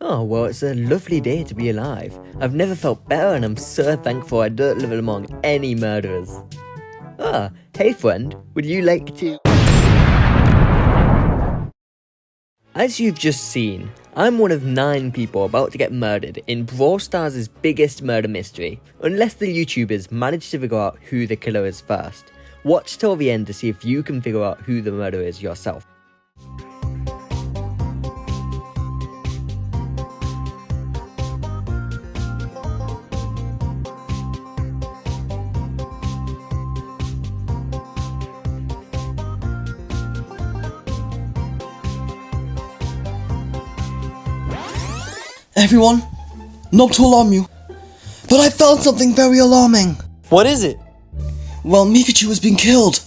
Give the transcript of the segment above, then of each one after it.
Oh, well, it's a lovely day to be alive. I've never felt better and I'm so thankful I don't live among any murderers. Ah, hey friend, would you like to... As you've just seen, I'm one of 9 people about to get murdered in Brawl Stars' biggest murder mystery, unless the YouTubers manage to figure out who the killer is first. Watch till the end to see if you can figure out who the murderer is yourself. Everyone, not to alarm you, but I found something very alarming. What is it? Well, Mikachu has been killed.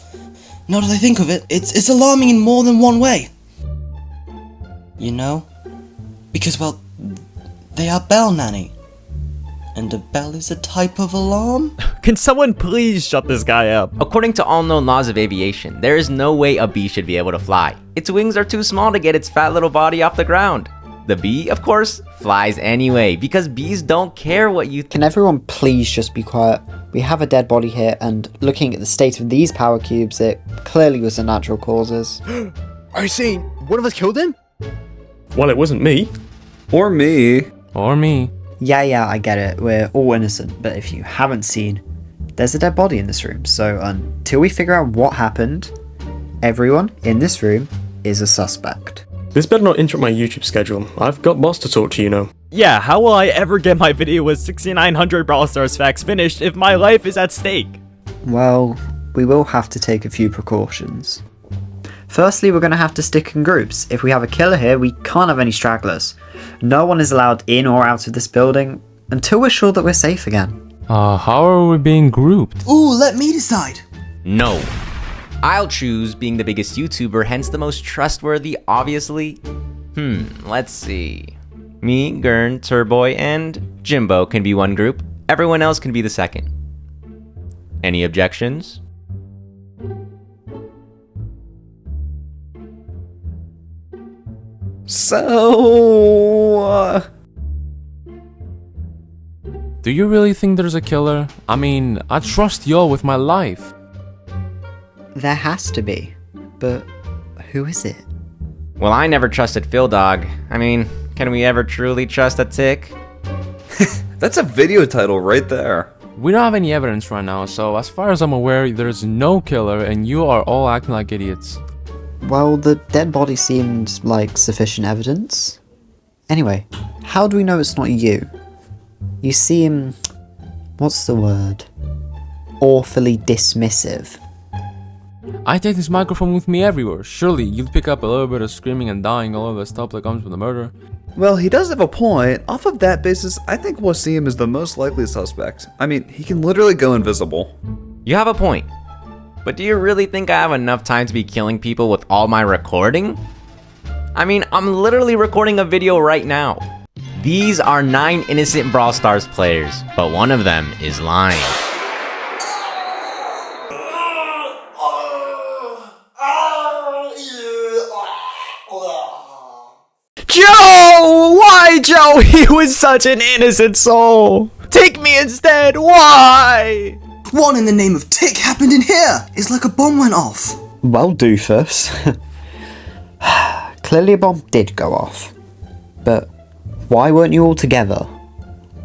Now that I think of it, it's alarming in more than one way. You know? Because, well, they are bell nanny. And a bell is a type of alarm? Can someone please shut this guy up? According to all known laws of aviation, there is no way a bee should be able to fly. Its wings are too small to get its fat little body off the ground. The bee, of course, flies anyway, because bees don't care what you Can everyone please just be quiet? We have a dead body here, and looking at the state of these power cubes, it clearly was the natural causes. Are you saying one of us killed him? Well, it wasn't me. Or me. Or me. Yeah, I get it. We're all innocent, but if you haven't seen, there's a dead body in this room. So until we figure out what happened, everyone in this room is a suspect. This better not interrupt my YouTube schedule. I've got boss to talk to, you know. Yeah, how will I ever get my video with 6,900 Brawl Stars facts finished if my life is at stake? Well, we will have to take a few precautions. Firstly, we're going to have to stick in groups. If we have a killer here, we can't have any stragglers. No one is allowed in or out of this building until we're sure that we're safe again. How are we being grouped? Ooh, let me decide. No. I'll choose being the biggest YouTuber, hence the most trustworthy, obviously. Let's see. Me, Gurn, Turboy, and Jimbo can be one group. Everyone else can be the second. Any objections? So... Do you really think there's a killer? I mean, I trust y'all with my life. There has to be, but who is it? Well, I never trusted Phildog. I mean, can we ever truly trust a tick? That's a video title right there. We don't have any evidence right now, so as far as I'm aware, there's no killer and you are all acting like idiots. Well, the dead body seemed like sufficient evidence. Anyway, how do we know it's not you? You seem... what's the word? Awfully dismissive. I take this microphone with me everywhere. Surely you'll pick up a little bit of screaming and dying all over the stuff that comes from the murder. Well, he does have a point. Off of that basis, I think Waseem is the most likely suspect. I mean, he can literally go invisible. You have a point. But do you really think I have enough time to be killing people with all my recording? I mean, I'm literally recording a video right now. These are 9 innocent Brawl Stars players, but one of them is lying. Joe! Why, Joe? He was such an innocent soul. Take me instead. Why? What in the name of tick happened in here? It's like a bomb went off. Well, doofus. Clearly a bomb did go off. But why weren't you all together?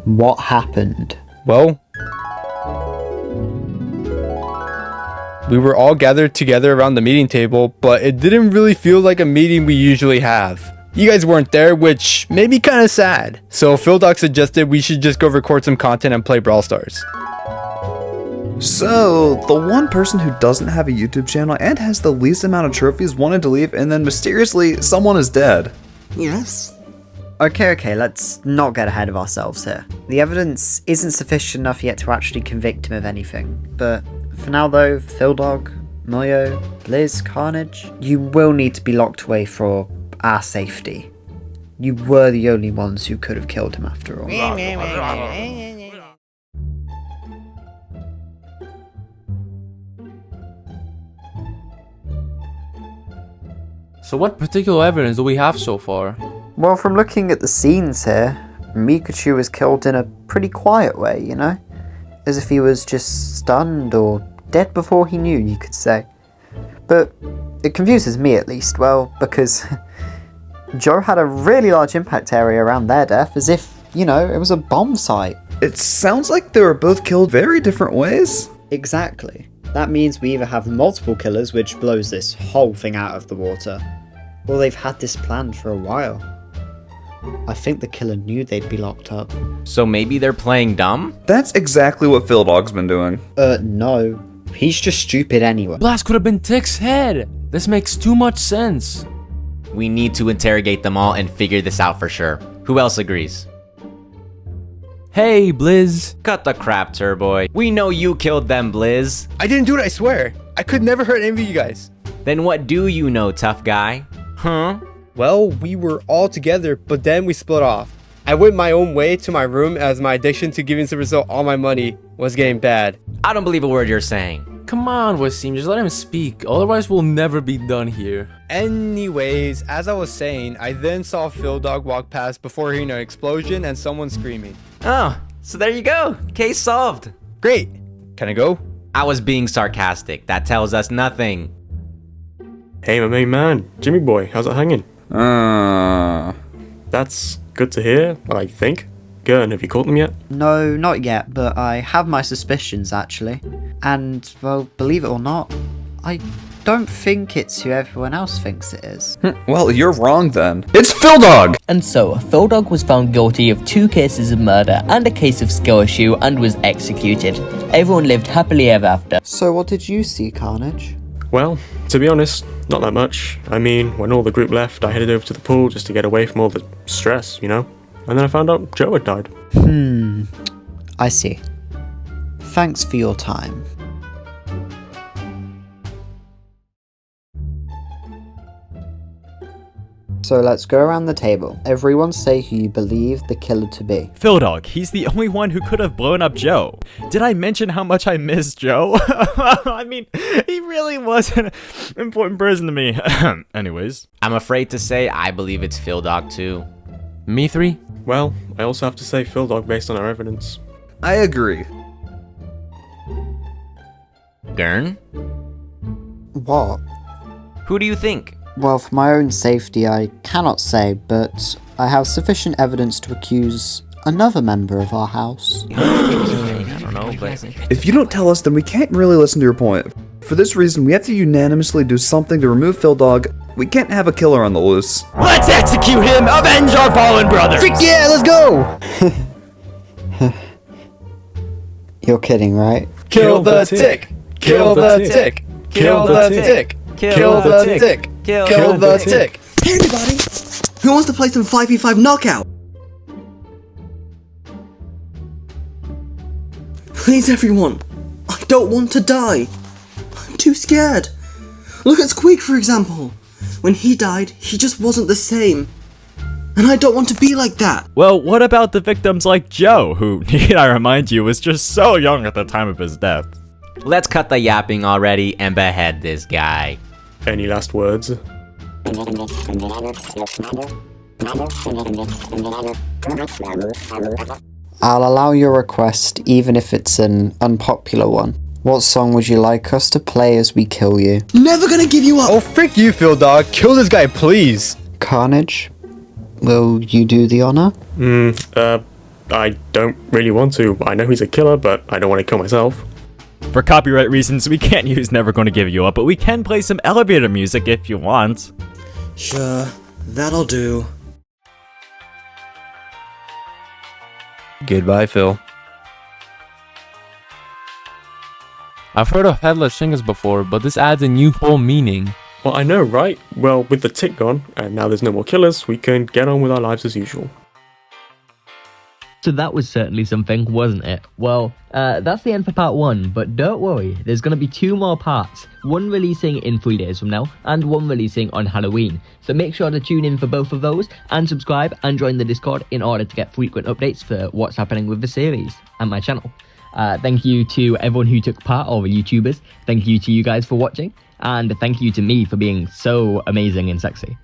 What happened? Well, we were all gathered together around the meeting table, but it didn't really feel like a meeting we usually have. You guys weren't there, which made me kind of sad. So Phildog suggested we should just go record some content and play Brawl Stars. So, the one person who doesn't have a YouTube channel and has the least amount of trophies wanted to leave, and then mysteriously, someone is dead. Yes? Okay, let's not get ahead of ourselves here. The evidence isn't sufficient enough yet to actually convict him of anything. But for now though, Phildog, Muyo, Blizz, Carnage, you will need to be locked away for our safety. You were the only ones who could have killed him after all. So what particular evidence do we have so far? Well, from looking at the scenes here, Mikachu was killed in a pretty quiet way, you know? As if he was just stunned or dead before he knew, you could say. But it confuses me at least, well, because Joe had a really large impact area around their death, as if, you know, it was a bomb site. It sounds like they were both killed very different ways. Exactly. That means we either have multiple killers, which blows this whole thing out of the water, or they've had this planned for a while. I think the killer knew they'd be locked up. So maybe they're playing dumb? That's exactly what Phildog's been doing. No. He's just stupid anyway. Blast could have been Tick's head. This makes too much sense. We need to interrogate them all and figure this out for sure. Who else agrees? Hey, Blizz. Cut the crap, Turboy. We know you killed them, Blizz. I didn't do it, I swear. I could never hurt any of you guys. Then what do you know, tough guy? Huh? Well, we were all together, but then we split off. I went my own way to my room as my addiction to giving Silvercell all my money was getting bad. I don't believe a word you're saying. Come on, Waseem, just let him speak. Otherwise, we'll never be done here. Anyways, as I was saying, I then saw Phildog walk past before hearing an explosion and someone screaming. Oh, so there you go. Case solved. Great. Can I go? I was being sarcastic. That tells us nothing. Hey, my main man, Jimmy boy, how's it hanging? That's good to hear, I think. Gurn, have you caught them yet? No, not yet, but I have my suspicions actually. And, well, believe it or not, I don't think it's who everyone else thinks it is. Well, you're wrong then. It's Phildog! And so, Phildog was found guilty of 2 cases of murder and a case of skill issue and was executed. Everyone lived happily ever after. So what did you see, Carnage? Well, to be honest, not that much. I mean, when all the group left, I headed over to the pool just to get away from all the stress, you know? And then I found out Joe had died. I see. Thanks for your time. So let's go around the table. Everyone say who you believe the killer to be. Phildog, he's the only one who could have blown up Joe. Did I mention how much I miss Joe? I mean, he really was an important person to me. Anyways. I'm afraid to say I believe it's Phildog too. Me 3? Well, I also have to say Phildog based on our evidence. I agree. Gurn? What? Who do you think? Well, for my own safety, I cannot say, but I have sufficient evidence to accuse another member of our house. I don't know, but... If you don't tell us, then we can't really listen to your point. For this reason, we have to unanimously do something to remove Phildog. We can't have a killer on the loose. Let's execute him! Avenge our fallen brothers! Freak yeah, let's go! You're kidding, right? Kill the tick! Kill the tick! Kill the tick! Kill the tick! Kill the tick! Hey everybody! Who wants to play some 5v5 knockout? Please everyone, I don't want to die. I'm too scared. Look at Squeak for example. When he died, he just wasn't the same. And I don't want to be like that. Well, what about the victims like Joe, who, need I remind you, was just so young at the time of his death? Let's cut the yapping already and behead this guy. Any last words? I'll allow your request, even if it's an unpopular one. What song would you like us to play as we kill you? Never gonna give you up! Oh, frick you, Phildog. Kill this guy, please. Carnage, will you do the honor? I don't really want to. I know he's a killer, but I don't want to kill myself. For copyright reasons, we can't use Never Gonna Give You Up, but we can play some elevator music if you want. Sure, that'll do. Goodbye, Phil. I've heard of headless singers before, but this adds a new whole meaning. Well, I know, right? Well, with the tick gone, and now there's no more killers, we can get on with our lives as usual. So that was certainly something, wasn't it? Well, that's the end for part 1, but don't worry, there's going to be 2 more parts, one releasing in 3 days from now, and one releasing on Halloween. So make sure to tune in for both of those, and subscribe and join the Discord in order to get frequent updates for what's happening with the series and my channel. Thank you to everyone who took part, all the YouTubers. Thank you to you guys for watching, and thank you to me for being so amazing and sexy.